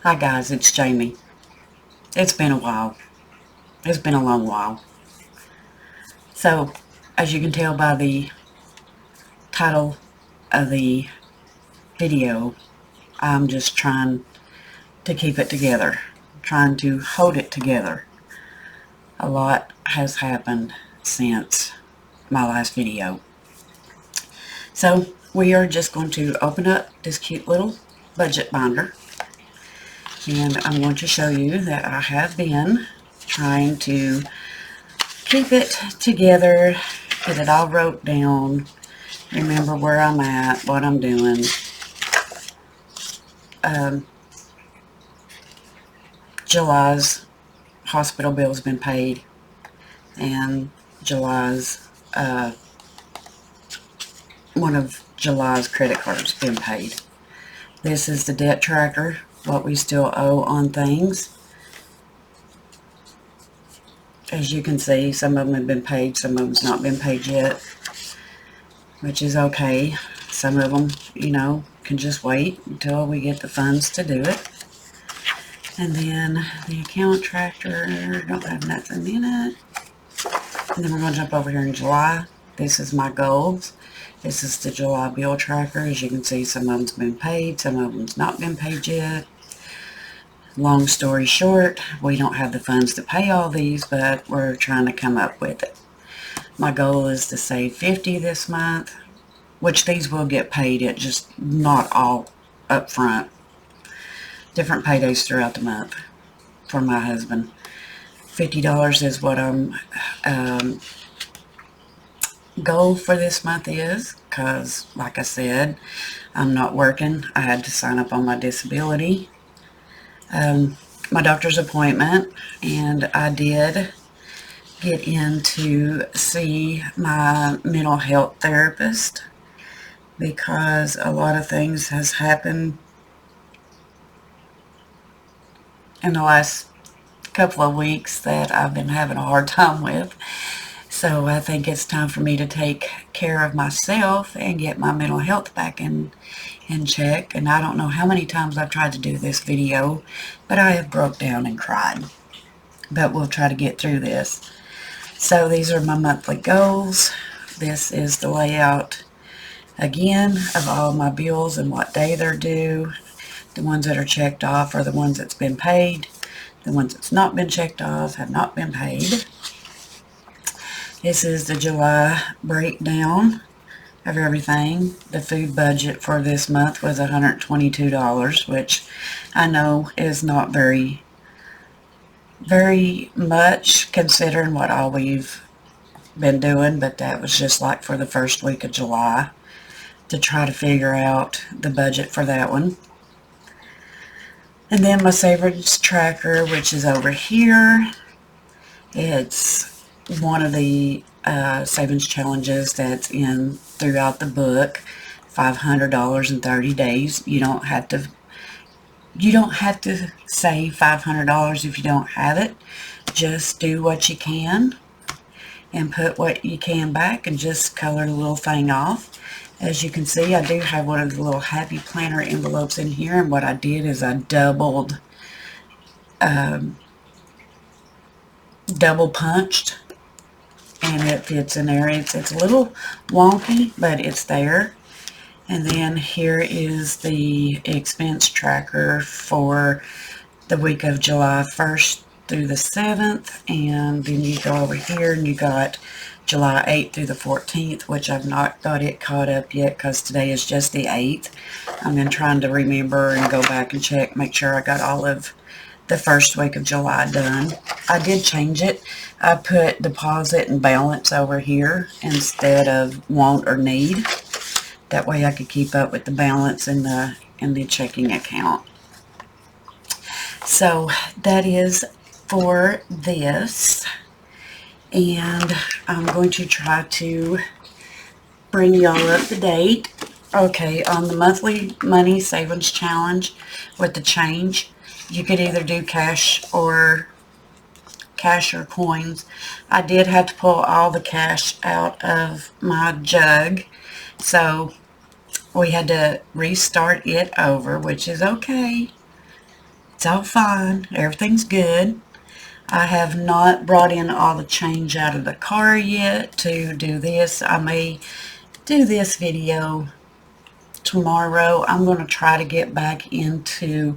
Hi guys, it's Jamie. It's been a while. It's been a long while. So, as you can tell by the title of the video, I'm just trying to keep it together, trying to hold it together. A lot has happened since my last video. So, we are just going to open up this cute little budget binder, and I'm going to show you that I have been trying to keep it together, get it all wrote down, remember where I'm at, what I'm doing. July's hospital bill has been paid, and July's one of July's credit cards been paid. This is the debt tracker, what we still owe on things. As you can see, some of them have been paid, some of them's not been paid yet, which is okay. Some of them, can just wait until we get the funds to do it. And then the account tracker, don't have nothing in it. And then we're going to jump over here in July. This is my goals. This is the July bill tracker. As you can see, some of them's been paid, some of them's not been paid yet. Long story short, we don't have the funds to pay all these, but we're trying to come up with it. My goal is to save $50 this month, which these will get paid, it just not all up front. Different paydays throughout the month for my husband. $50 is what I'm goal for this month is, because like I said, I'm not working. I had to sign up on my disability. My doctor's appointment, and I did get in to see my mental health therapist because a lot of things has happened in the last couple of weeks that I've been having a hard time with. So I think it's time for me to take care of myself and get my mental health back in check. And I don't know how many times I've tried to do this video, but I have broke down and cried. But we'll try to get through this. So these are my monthly goals. This is the layout again of all my bills and what day they're due. The ones that are checked off are the ones that's been paid. The ones that's not been checked off have not been paid. This is the July breakdown of everything. The food budget for this month was $122, which I know is not very much considering what all we've been doing, but that was just like for the first week of July to try to figure out the budget for that one. And then my savings tracker, which is over here. It's one of the savings challenges that's in throughout the book. $500 in 30 days. You don't have to save $500 if you don't have it. Just do what you can and put what you can back and just color the little thing off. As you can see, I do have one of the little Happy Planner envelopes in here, and what I did is I double punched, and it fits in there. It's a little wonky, but it's there. And then here is the expense tracker for the week of July 1st through the 7th, and then you go over here and you got July 8th through the 14th, which I've not got it caught up yet because today is just the 8th. I've been trying to remember and go back and check, make sure I got all of the first week of July done. I did change it. I put deposit and balance over here instead of want or need. That way I could keep up with the balance in the checking account. So that is for this, and I'm going to try to bring y'all up to date. Okay, on the monthly money savings challenge with the change, you could either do cash or coins. I did have to pull all the cash out of my jug, so we had to restart it over, which is okay. It's all fine. Everything's good. I have not brought in all the change out of the car yet to do this. I may do this video tomorrow. I'm going to try to get back into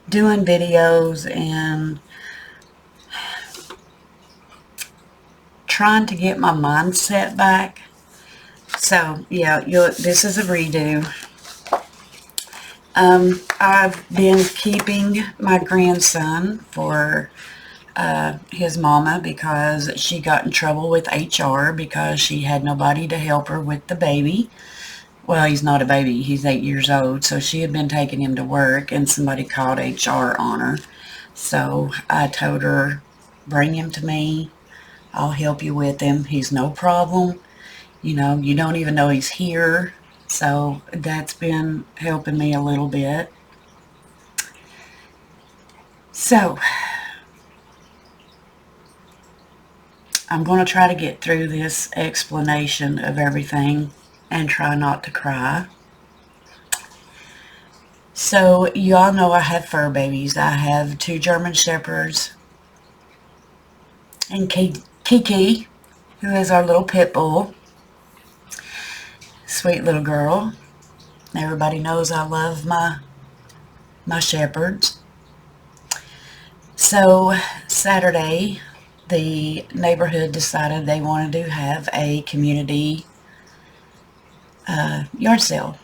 doing videos and trying to get my mindset back. So yeah, this is a redo. I've been keeping my grandson for his mama because she got in trouble with HR because she had nobody to help her with the baby. Well, he's not a baby. He's 8 years old. So she had been taking him to work and somebody called HR on her. So I told her, bring him to me. I'll help you with him. He's no problem. You know, you don't even know he's here. So that's been helping me a little bit. So I'm going to try to get through this explanation of everything and try not to cry. So you all know I have fur babies. I have 2 German Shepherds and Kiki, who is our little pit bull. Sweet little girl. Everybody knows I love my shepherds. So Saturday, the neighborhood decided they wanted to have a community yard sale.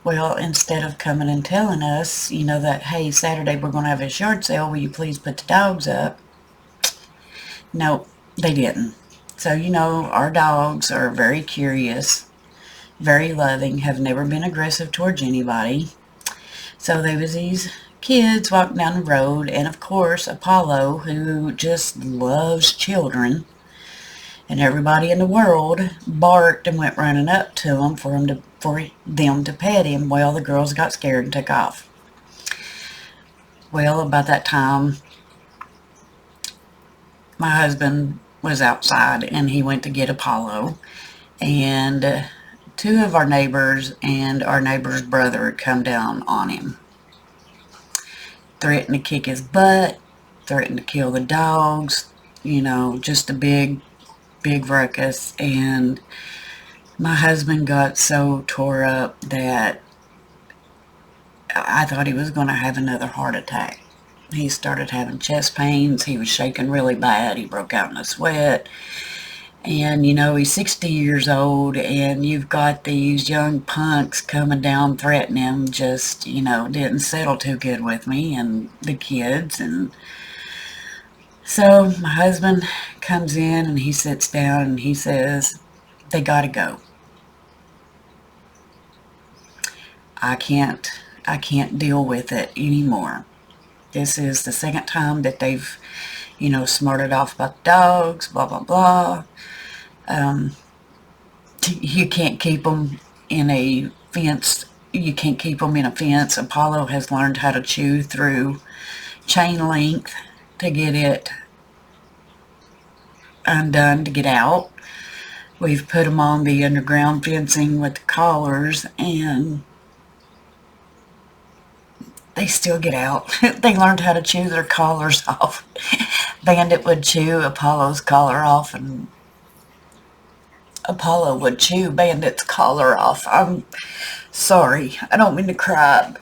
Well, instead of coming and telling us, you know, that, hey, Saturday we're going to have a yard sale, will you please put the dogs up? No, they didn't. So, you know, our dogs are very curious, very loving, have never been aggressive towards anybody. So there was these kids walking down the road, and of course Apollo, who just loves children, and everybody in the world barked and went running up to him for them to pet him. Well, the girls got scared and took off. Well, about that time, my husband was outside and he went to get Apollo, and 2 of our neighbors and our neighbor's brother had come down on him, threatened to kick his butt, threatened to kill the dogs, you know, just a big ruckus. And my husband got so tore up that I thought he was going to have another heart attack. He started having chest pains. He was shaking really bad. He broke out in a sweat. And, you know, he's 60 years old, and you've got these young punks coming down threatening him. Just, you know, didn't settle too good with me and the kids. And so my husband comes in and he sits down and he says, they got to go. I can't deal with it anymore. This is the second time that they've, you know, smarted off about the dogs, blah, blah, blah. You can't keep them in a fence. You can't keep them in a fence. Apollo has learned how to chew through chain length to get it undone to get out. We've put them on the underground fencing with the collars, and they still get out. They learned how to chew their collars off. Bandit would chew Apollo's collar off, and Apollo would chew Bandit's collar off. I'm sorry. I don't mean to cry.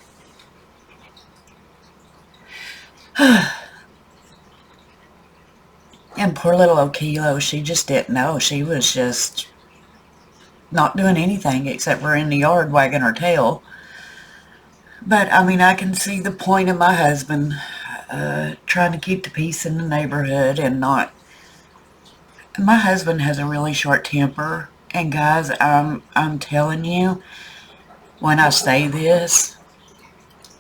And poor little Okilo, she just didn't know. She was just not doing anything except for in the yard wagging her tail. But, I mean, I can see the point of my husband trying to keep the peace in the neighborhood and not... My husband has a really short temper. And, guys, I'm telling you, when I say this,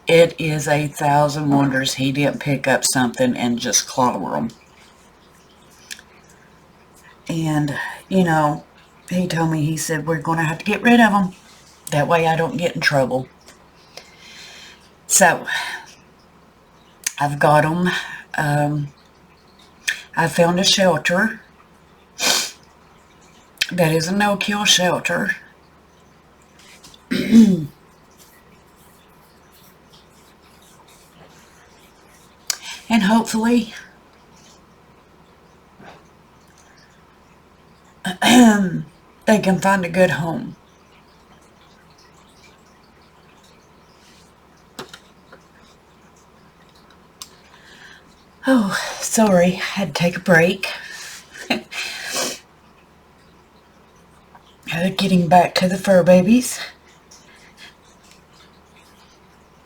it is 1,000 wonders he didn't pick up something and just clobber them. And, you know, he told me, he said, we're going to have to get rid of them. That way I don't get in trouble. So, I've got them. I found a shelter that is a no-kill shelter. And hopefully they can find a good home. Oh, sorry, had to take a break. Getting back to the fur babies.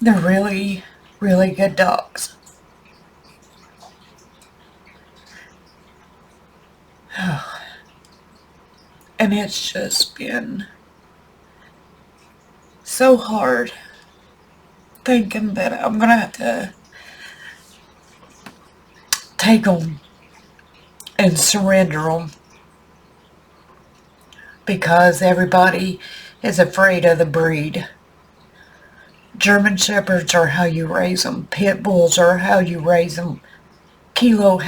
They're really, really good dogs. Oh. And it's just been so hard thinking that I'm going to have to take them and surrender them because everybody is afraid of the breed. German Shepherds are how you raise them. Pit Bulls are how you raise them. Kilo,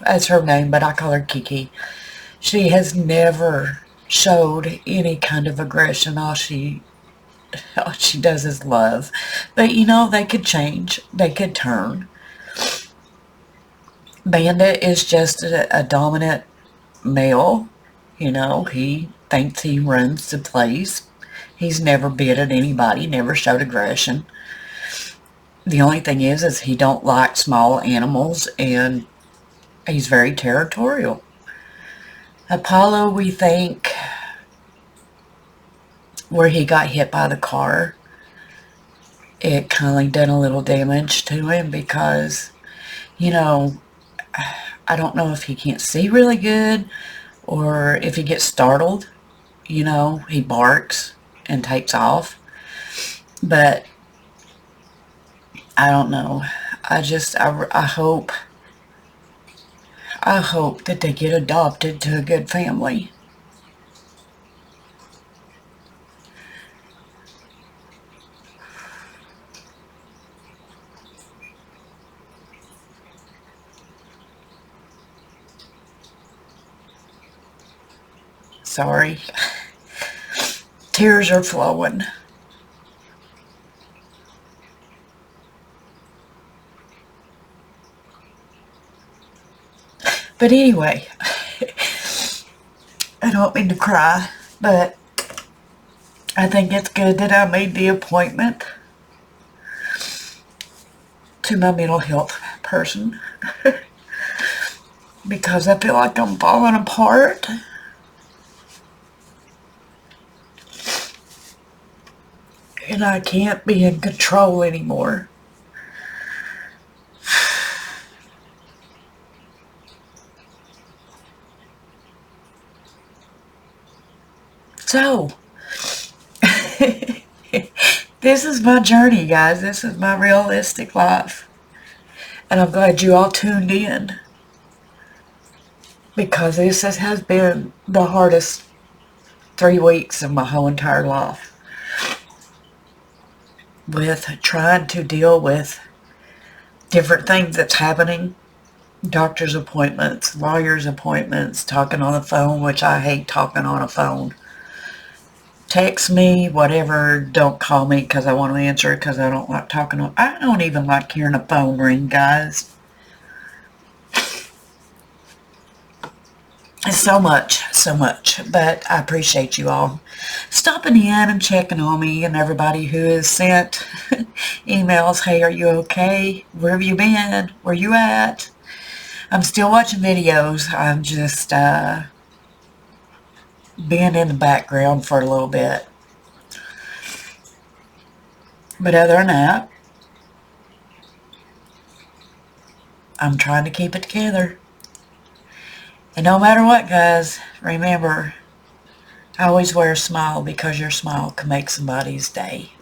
that's her name, but I call her Kiki. She has never showed any kind of aggression. All she does is love. But you know, they could change. They could turn. Bandit is just a dominant male. You know, he thinks he runs the place. He's never bit at anybody, never showed aggression. The only thing is he don't like small animals, and he's very territorial. Apollo, we think, where he got hit by the car, it kind of done a little damage to him because, you know, I don't know if he can't see really good or if he gets startled. You know, he barks and takes off. But I don't know. I hope that they get adopted to a good family. Sorry. Tears are flowing. But anyway, I don't mean to cry, but I think it's good that I made the appointment to my mental health person because I feel like I'm falling apart. And I can't be in control anymore. So, this is my journey, guys. This is my realistic life. And I'm glad you all tuned in. Because this has been the hardest 3 weeks of my whole entire life. With trying to deal with different things that's happening. Doctor's appointments, lawyer's appointments, talking on the phone, which I hate talking on a phone. Text me, whatever, don't call me because I want to answer it because I don't like talking on. I don't even like hearing a phone ring, guys. So much, but I appreciate you all stopping in and checking on me, and everybody who has sent emails. Hey, are you okay? Where have you been? Where you at? I'm still watching videos. I'm just being in the background for a little bit. But other than that, I'm trying to keep it together. And no matter what, guys, remember, I always wear a smile because your smile can make somebody's day.